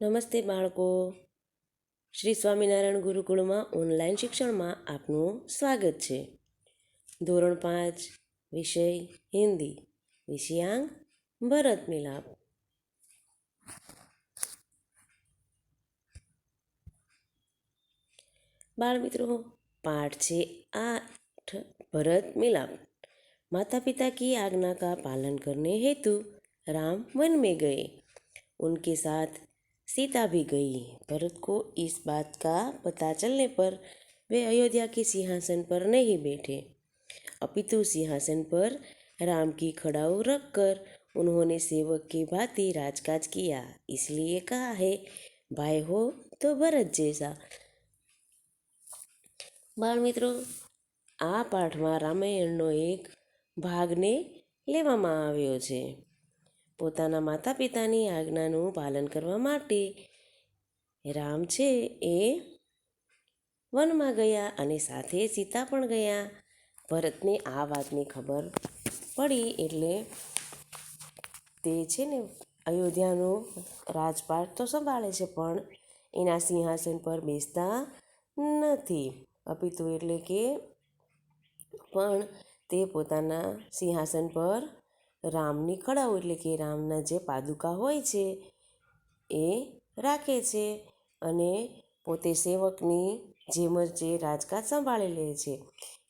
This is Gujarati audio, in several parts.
નમસ્તે બાળકો. શ્રી સ્વામિનારાયણ ગુરુકુળમાં ઓનલાઈન શિક્ષણમાં આપનું સ્વાગત છે. ધોરણ 5 વિષય હિન્દી, વિષયાંક ભરત મિલાપ. बाल-मित्रों, पाठ छे 8 भरत मिलाप। माता पिता की आज्ञा का पालन करने हेतु राम वन में गए। उनके साथ सीता भी गई। भरत को इस बात का पता चलने पर वे अयोध्या के सिंहासन पर नहीं बैठे, अपितु सिंहासन पर राम की खड़ाऊ रखकर उन्होंने सेवक की भांति राजकाज किया। इसलिए कहा है, भाई हो तो भरत जैसा। बाल मित्रों, आ पाठમાં રામાયણનો એક ભાગને લેવામાં આવ્યો છે. પોતાના માતા પિતાની આજ્ઞાનું પાલન કરવા માટે રામ છે એ વનમાં ગયા અને સાથે સીતા પણ ગયા. ભરતને આ વાતની ખબર પડી એટલે તે છે ને અયોધ્યાનો રાજપાટ તો સંભાળે છે, પણ એના સિંહાસન પર બેસતા નથી. અપિતુ એટલે કે પણ તે પોતાના સિંહાસન પર રામની ખડાઓ એટલે કે રામના જે પાદુકા હોય છે એ રાખે છે અને પોતે સેવકની જેમ જ જે રાજકાજ સંભાળી લે છે.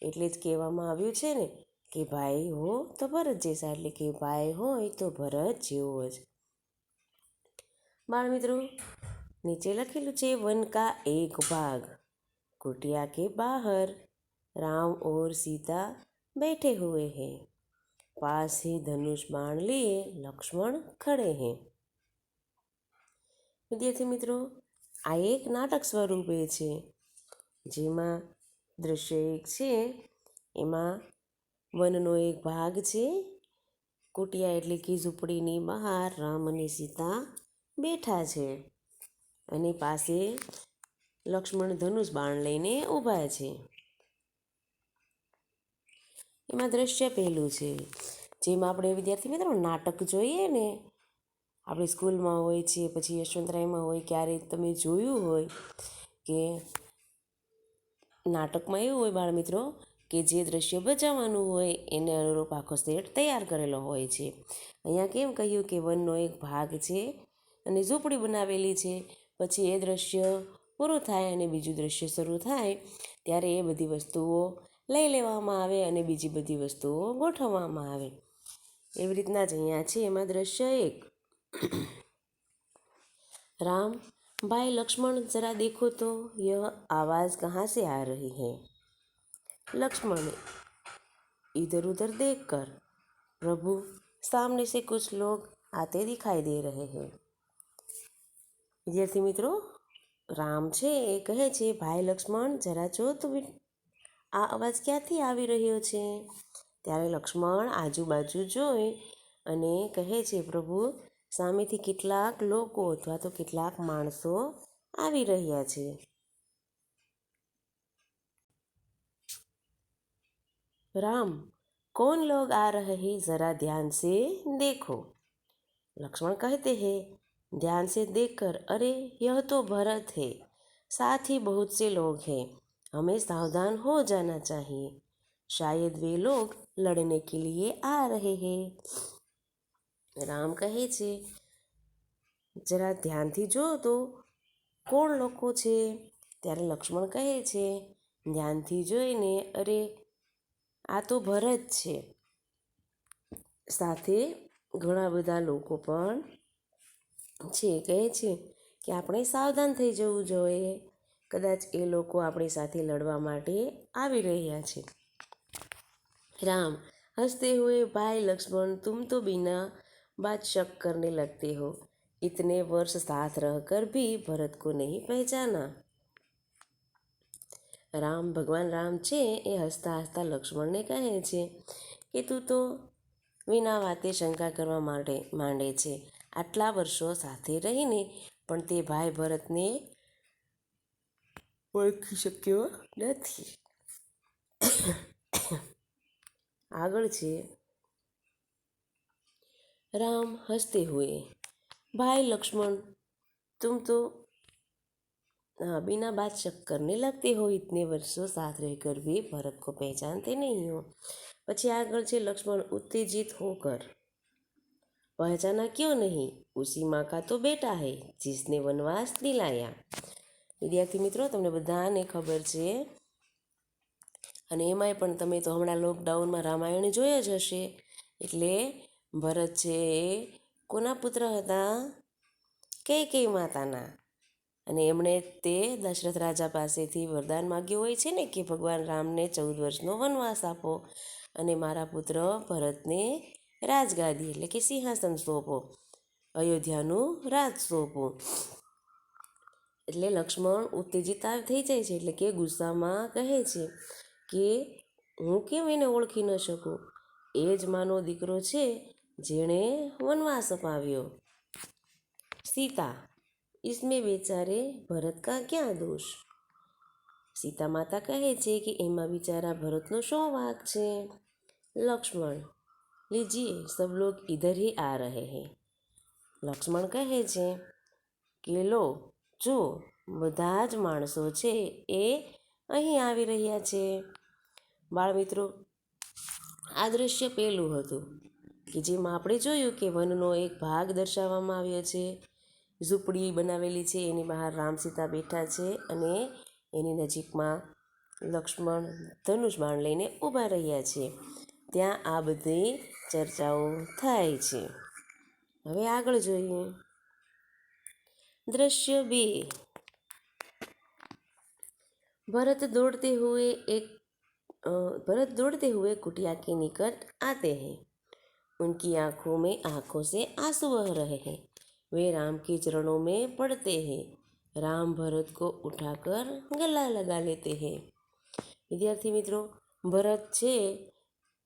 એટલે જ કહેવામાં આવ્યું છે ને કે ભાઈ હો તો ભરત જેસા, એટલે કે ભાઈ હોય તો ભરત જેવો જ. બાળ મિત્રો, નીચે લખેલું છે वन का एक भाग। कुटिया के बाहर राम और सीता बैठे हुए हैं। पास ही धनुष बाण लिए लक्ष्मण खड़े हैं। વિદ્યાર્થી મિત્રો, આ એક નાટક સ્વરૂપે છે, જેમાં દ્રશ્ય એક છે એમાં વનનો એક ભાગ છે. કુટિયા એટલે કે ઝૂંપડીની બહાર રામ અને સીતા બેઠા છે અને પાસે લક્ષ્મણ ધનુષ બાણ લઈને ઊભા છે. એમાં દ્રશ્ય પહેલું છે, જેમાં આપણે વિદ્યાર્થી મિત્રો નાટક જોઈએ ને, આપણે સ્કૂલમાં હોય છે, પછી યશવંતરાયમાં હોય, ક્યારેક તમે જોયું હોય કે નાટકમાં એવું હોય બાળ મિત્રો કે જે દ્રશ્ય બચાવવાનું હોય એને અનુરૂપ આખો સેટ તૈયાર કરેલો હોય છે. અહીંયા કેમ કહ્યું કે વનનો એક ભાગ છે અને ઝૂંપડી બનાવેલી છે. પછી એ દ્રશ્ય પૂરું થાય અને બીજું દ્રશ્ય શરૂ થાય ત્યારે એ બધી વસ્તુઓ લઈ લેવામાં આવે અને બીજી બધી વસ્તુઓ ગોઠવવામાં આવે. એવી રીતના જ અહીંયા છે. એમાં દ્રશ્ય એક, राम, भाई लक्ष्मण जरा देखो तो यह आवाज़ कहाँ से आ रही है। लक्ष्मण इधर उधर देखकर, प्रभु सामने से कुछ लोग आते दिखाई दे रहे हैं। विद्यार्थी मित्रों, राम છે એ કહે છે ભાઈ લક્ષ્મણ જરા જો તો આ અવાજ ક્યાંથી આવી રહ્યો છે. ત્યારે લક્ષ્મણ આજુબાજુ જોઈ અને કહે છે પ્રભુ સામેથી કેટલાક લોકો અથવા તો કેટલાક માણસો આવી રહ્યા છે. राम, कौन लोग आ रहे हैं जरा ध्यान से देखो। लक्ष्मण कहते हैं ध्यान से देखकर, अरे यह तो भरत है, साथ ही बहुत से लोग हैं, हमें सावधान हो जाना चाहिए, शायद वे लोग लड़ने के लिए आ रहे हैं। राम कहे छे જરા ધ્યાનથી જો તો કોણ લોકો છે. ત્યારે લક્ષ્મણ કહે છે ધ્યાનથી જોઈને, અરે આ તો ભરત છે, સાથે ઘણા બધા લોકો પણ છે. કહે છે કે આપણે સાવધાન થઈ જવું જોઈએ, કદાચ એ લોકો આપણી સાથે લડવા માટે આવી રહ્યા છે. राम हंसते हुए, भाई लक्ष्मण तुम तो बिना बात शक करने लगते हो, इतने वर्ष साथ रहकर भी भरत को नहीं पहचाना। રામ, ભગવાન રામ છે એ હસતા હસતા લક્ષ્મણને કહે છે કે તું તો વિના વાતે શંકા કરવા માટે માંડે છે. આટલા વર્ષો સાથે રહીને પણ તે ભાઈ ભરતને ઓળખી શક્યો નથી. આગળ છે राम हंसते हुए, भाई लक्ष्मण तुम तो बिना बात शक करने लगते हो, इतने वर्षों साथ रहकर भी भरत को पहचानते नहीं हो। પછી આગળ છે લક્ષ્મણ उत्तेजित होकर, पहचाना क्यों नहीं, उसी माँ का तो बेटा है जिसने वनवास दिलाया। વિદ્યાર્થી મિત્રો, તમને બધાને ખબર છે, અને એમાંય પણ તમે તો હમણાં લોકડાઉનમાં રામાયણ જોયા જ હશે. એટલે ભરત છે એ કોના પુત્ર હતા? કૈકેયી માતાના. અને એમણે તે દશરથ રાજા પાસેથી વરદાન માગ્યું હોય છે ને કે ભગવાન રામને 14 વર્ષનો વનવાસ આપો અને મારા પુત્ર ભરતને રાજગાદી એટલે કે સિંહાસન સોંપો, અયોધ્યાનું રાજ સોંપો. એટલે લક્ષ્મણ ઉત્તેજિત થઈ જાય છે, એટલે કે ગુસ્સામાં કહે છે કે હું કેમ એને ઓળખી ન શકું? એ જ માનો દીકરો છે જેણે વનવાસ અપાવ્યો. સીતા, इसमें बेचारे भरत का क्या दोष? સીતા માતા કહે છે કે એમાં બિચારા ભરતનો શું વાંક છે? લક્ષ્મણ, लीजिए सब लोग इधर ही आ रहे हैं. લક્ષ્મણ કહે છે કે લો જો, બધા જ માણસો છે એ અહીં આવી રહ્યા છે. બાળમિત્રો, આ દ્રશ્ય પહેલું હતું કે જેમાં આપણે જોયું કે વનનો એક ભાગ દર્શાવવામાં આવ્યો છે. ઝૂંપડી બનાવેલી છે, એની બહાર રામ સીતા બેઠા છે અને એની નજીકમાં લક્ષ્મણ ધનુષ બાણ લઈને ઊભા રહ્યા છે. ત્યાં આ બધી ચર્ચાઓ થાય છે. હવે આગળ જોઈએ. दृश्य 2. भरत दौड़ते हुए कुटिया के निकट आते हैं. उनकी आंखों में आंखों से आंसू बह रहे हैं. वे राम के चरणों में पड़ते हैं. राम भरत को उठाकर गला लगा लेते हैं. વિદ્યાર્થી મિત્રો, ભરત છે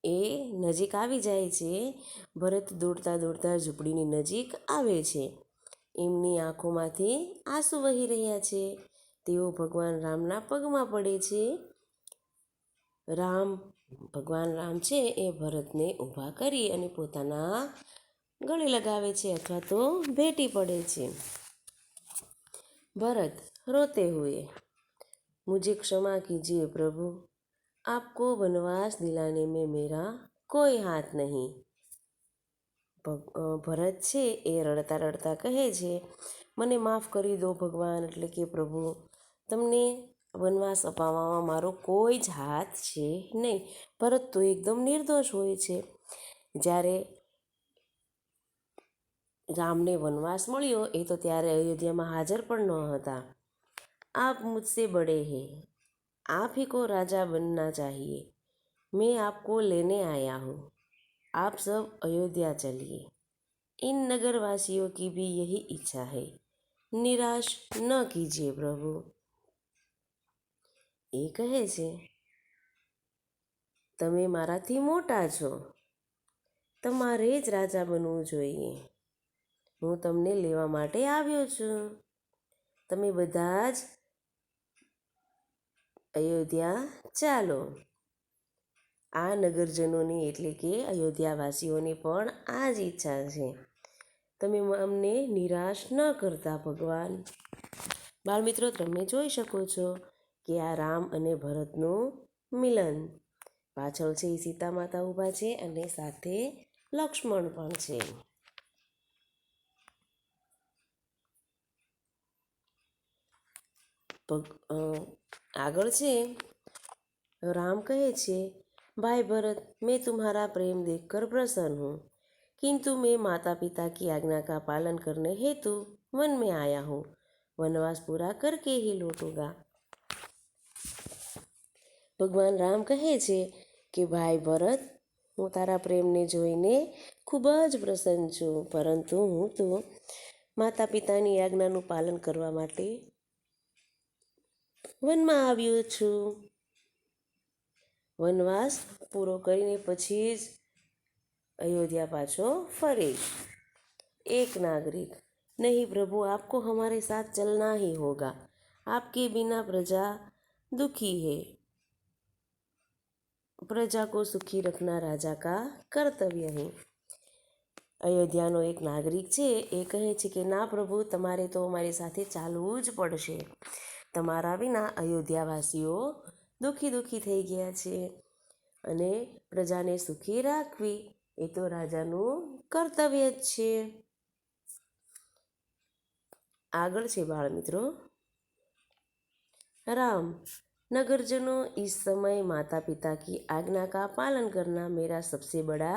એ નજીક આવી જાય છે. ભરત દોડતા દોડતા ઝૂંપડીની નજીક આવે છે. એમની આંખોમાંથી આંસુ વહી રહ્યા છે. તેઓ ભગવાન રામના પગમાં પડે છે. ભગવાન રામ છે એ ભરતને ઊભા કરી અને પોતાના ગળે લગાવે છે અથવા તો ભેટી પડે છે. भरत रोते हुए, मुझे क्षमा कीजिए प्रभु, आपको वनवास दिलाने में मेरा कोई हाथ नहीं. ભરત છે એ રડતા રડતા કહે છે, મને માફ કરી દો ભગવાન, એટલે કે પ્રભુ, તમને વનવાસ અપાવવામાં મારો કોઈ જ હાથ છે નહીં. ભરત તો એકદમ નિર્દોષ હોય છે. જ્યારે રામને વનવાસ મળ્યો એ તો ત્યારે અયોધ્યામાં હાજર પણ ન હતા. આપ મુझसे बड़े हैं, आप ही को राजा बनना चाहिए. मैं आपको लेने आया हूँ. आप सब अयोध्या चलिए. इन नगरवासियों की भी यही इच्छा है. निराश न कीजिए प्रभु. એ કહે છે, તમે મારાથી મોટા છો, તમારે જ રાજા બનવું જોઈએ. હું તમને લેવા માટે આવ્યો છું. તમે બધા જ અયોધ્યા ચાલો. આ નગરજનોની એટલે કે અયોધ્યાવાસીઓની પણ આ જ ઈચ્છા છે. તમે અમને નિરાશ ન કરતા ભગવાન. બાળમિત્રો, તમે જોઈ શકો છો કે આ રામ અને ભરતનું મિલન. પાછળ છે એ સીતા માતા ઊભા છે અને સાથે લક્ષ્મણ પણ છે. આગળ છે, राम कहे छे, भाई भरत, मैं तुम्हारा प्रेम देखकर प्रसन्न हूँ, किंतु मैं माता पिता की आज्ञा का पालन करने हेतु वन में आया हूँ. वनवास पूरा करके ही लौटूंगा. ભગવાન રામ કહે છે કે ભાઈ ભરત, હું તારા પ્રેમને જોઈને ખૂબ જ પ્રસન્ન છું, પરંતુ હું તો માતા પિતાની આજ્ઞાનું પાલન કરવા માટે વનમાં આવ્યો છું. વનવાસ પૂરો કરીને પછી જ અયોધ્યા પાછો ફરીશ. એક નાગરિક, नहीं प्रभु, आपको हमारे साथ चलना ही होगा. आपके बिना प्रजा दुखी है. प्रजा को सुखी रखना राजा का कर्तव्य है. અયોધ્યાનો એક નાગરિક છે એ કહે છે કે ના પ્રભુ, તમારે તો મારી સાથે ચાલવું જ પડશે. તમારા વિના અયોધ્યાવાસીઓ દુઃખી થઈ ગયા છે અને પ્રજાને સુખી રાખવી એ તો રાજાનું કર્તવ્ય જ છે. આગળ છે બાળમિત્રો, राम, नगरजनों, इस समय माता पिता की आज्ञा का पालन करना मेरा सबसे बड़ा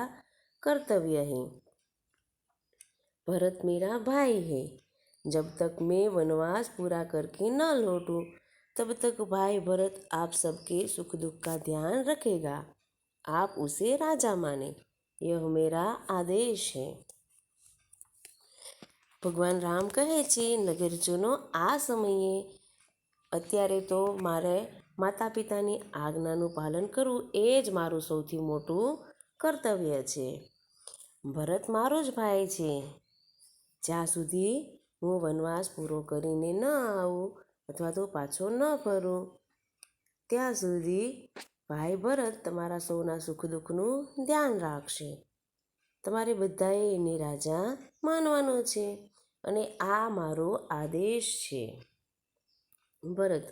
कर्तव्य है. भरत मेरा भाई है. जब तक मैं वनवास पूरा करके न लौटूं तब तक भाई भरत आप सबके सुख दुख का ध्यान रखेगा. आप उसे राजा माने, यह मेरा आदेश है. ભગવાન રામ કહે છે, નગરજનો, આ સમયે અત્યારે તો મારે માતા પિતાની આજ્ઞાનું પાલન કરવું એ જ મારું સૌથી મોટું કર્તવ્ય છે. ભરત મારો જ ભાઈ છે. જ્યાં સુધી હું વનવાસ પૂરો કરીને ન આવું અથવા તો પાછો ન ફરું ત્યાં સુધી ભાઈ ભરત તમારા સૌના સુખ દુઃખનું ધ્યાન રાખશે. તમારે બધાએ એને રાજા માનવાનો છે અને આ મારો આદેશ છે. भरत,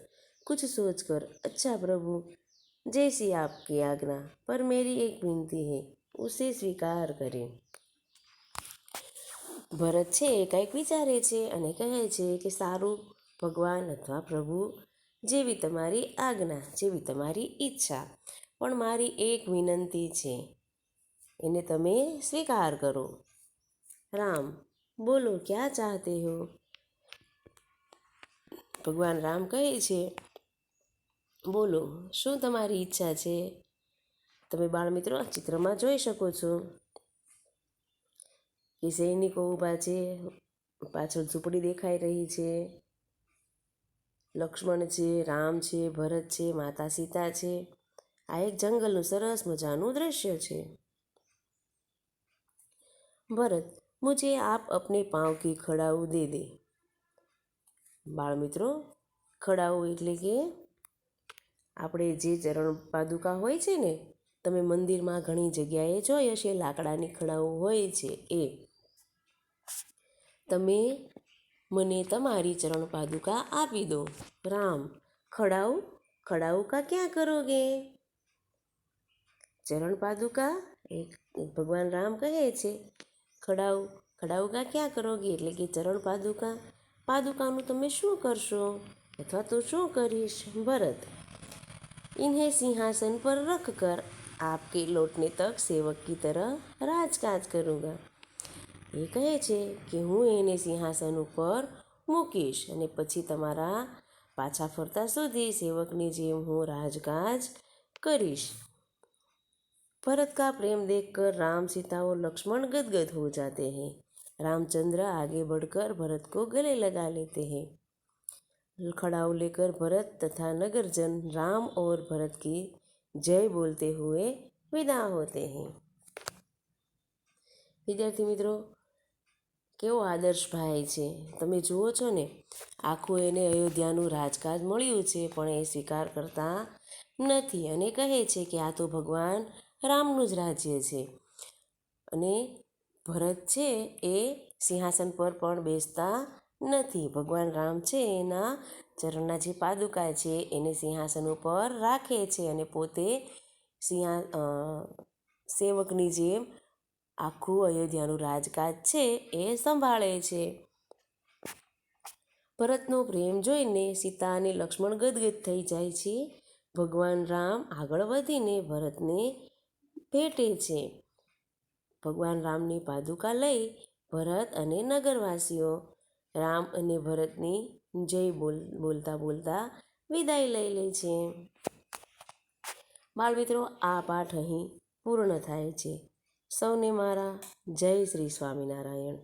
कुछ सोचकर, अच्छा प्रभु, जैसी आपकी आज्ञा, पर मेरी एक विनती है, उसे स्वीकार करें. ભરત છે એ કંઈક વિચારે છે અને કહે છે કે સારું ભગવાન અથવા પ્રભુ, જેવી તમારી આજ્ઞા, જેવી તમારી ઈચ્છા, પણ મારી એક વિનંતી છે, એને તમે સ્વીકાર કરો. રામ, બોલો ક્યાં ચાહતે હો. ભગવાન રામ કહે છે, બોલો શું તમારી ઈચ્છા છે. તમે બાળમિત્રો આ ચિત્રમાં જોઈ શકો છો કે સૈનિકો ઊભા છે, પાછળ ઝૂંપડી દેખાઈ રહી છે, લક્ષ્મણ છે, રામ છે, ભરત છે, માતા સીતા છે. આ એક જંગલનું સરસ મજાનું દ્રશ્ય છે. ભરત, મુझे आप अपने पाँव की खड़ाऊ दे दे. બાળમિત્રો, ખડાઉ એટલે કે આપણે જે ચરણ પાદુકા હોય છે ને, તમે મંદિરમાં ઘણી જગ્યાએ જોઈ હશે, લાકડાની ખડાઉ હોય છે. એ તમે મને તમારી ચરણ પાદુકા આપી દો. રામ, ખડાઉ, ખડાઉ કા ક્યાં કરોગે. ચરણ પાદુકા ભગવાન રામ કહે છે, ખડાઉ, ખડાઉ કા ક્યાં કરોગે એટલે કે ચરણ પાદુકા, પાદુકાનું તમે શું કરશો અથવા તો શું કરીશ. ભરત, इन्हें सिंहासन पर रख कर आपके लौटने तक सेवक की तरह राजकाज करूँगा. એ કહે છે કે હું એને સિંહાસન ઉપર મૂકીશ અને પછી તમારા પાછા ફરતા સુધી સેવકની જેમ હું રાજકાજ કરીશ. भरत का प्रेम देखकर राम, सीता और लक्ष्मण गदगद हो जाते हैं. रामचंद्र आगे बढ़कर भरत को गले लगा लेते हैं. खड़ाऊ लेकर भरत तथा नगरजन राम और भरत की जय बोलते हुए विदा होते हैं. વિદ્યાર્થી મિત્રો, કેવો આદર્શ ભાઈ છે. તમે જુઓ છો ને, આખું એને અયોધ્યાનું રાજકાજ મળ્યું છે પણ એ સ્વીકાર કરતા નથી અને કહે છે કે આ તો ભગવાન રામનું જ રાજ્ય છે. અને ભરત છે એ સિંહાસન પર પણ બેસતા નથી. ભગવાન રામ છે એના ચરણના જે પાદુકા છે એને સિંહાસન ઉપર રાખે છે અને પોતે સેવકની જેમ આખું અયોધ્યાનું રાજકાજ છે એ સંભાળે છે. ભરતનો પ્રેમ જોઈને સીતા અને લક્ષ્મણ ગદગદ થઈ જાય છે. ભગવાન રામ આગળ વધીને ભરતને ભેટે છે. ભગવાન રામની પાદુકા લઈ ભરત અને નગરવાસીઓ રામ અને ભરતની જય બોલતા બોલતા વિદાય લઈ લે છે. બાળમિત્રો, આ પાઠ અહીં પૂર્ણ થાય છે. સૌને મારા જય શ્રી સ્વામિનારાયણ.